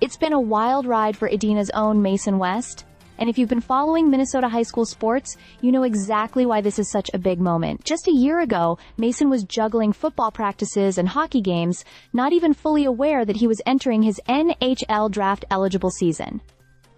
It's been a wild ride for Edina's own Mason West, and if you've been following Minnesota high school sports, you know exactly why this is such a big moment. Just a year ago, Mason was juggling football practices and hockey games, not even fully aware that he was entering his NHL draft-eligible season.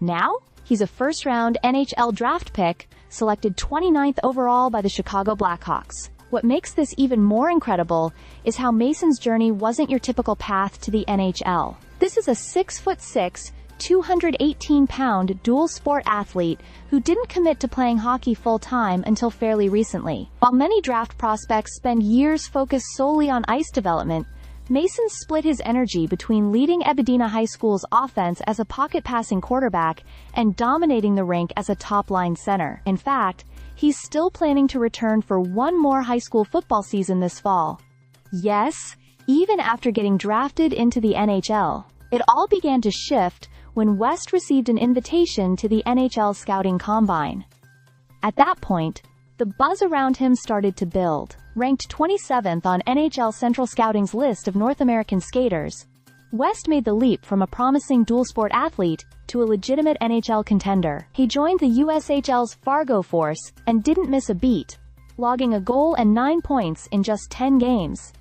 Now, he's a first-round NHL draft pick, selected 29th overall by the Chicago Blackhawks. What makes this even more incredible is how Mason's journey wasn't your typical path to the NHL. This is a 6'6", 218-pound dual-sport athlete who didn't commit to playing hockey full-time until fairly recently. While many draft prospects spend years focused solely on ice development, Mason split his energy between leading Edina High School's offense as a pocket-passing quarterback and dominating the rink as a top-line center. In fact, he's still planning to return for one more high school football season this fall. Yes, even after getting drafted into the NHL. It all began to shift when West received an invitation to the NHL Scouting Combine. At that point, the buzz around him started to build. Ranked 27th on NHL Central Scouting's list of North American skaters, West made the leap from a promising dual-sport athlete to a legitimate NHL contender. He joined the USHL's Fargo Force and didn't miss a beat, logging a goal and 9 points in just 10 games.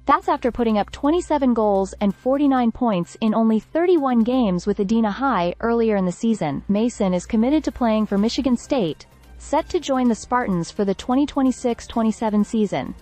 That's after putting up 27 goals and 49 points in only 31 games with Edina High earlier in the season. Mason is committed to playing for Michigan State, set to join the Spartans for the 2026-27 season.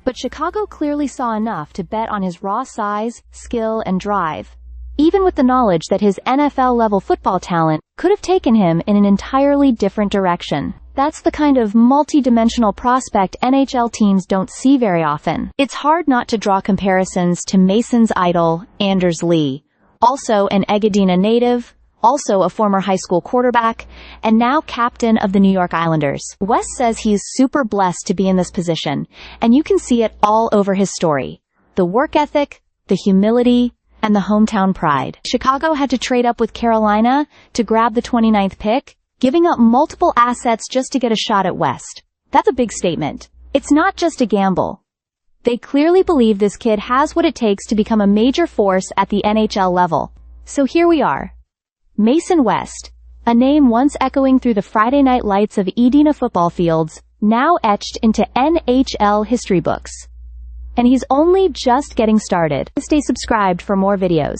But Chicago clearly saw enough to bet on his raw size, skill, and drive, even with the knowledge that his NFL-level football talent could have taken him in an entirely different direction. That's the kind of multi-dimensional prospect NHL teams don't see very often. It's hard not to draw comparisons to Mason's idol, Anders Lee, also an Edina native, also a former high school quarterback, and now captain of the New York Islanders. West says he's super blessed to be in this position, and you can see it all over his story. The work ethic, the humility, and the hometown pride. Chicago had to trade up with Carolina to grab the 29th pick, giving up multiple assets just to get a shot at West. That's a big statement. It's not just a gamble. They clearly believe this kid has what it takes to become a major force at the NHL level. So here we are. Mason West, a name once echoing through the Friday night lights of Edina football fields, now etched into NHL history books. And he's only just getting started. Stay subscribed for more videos.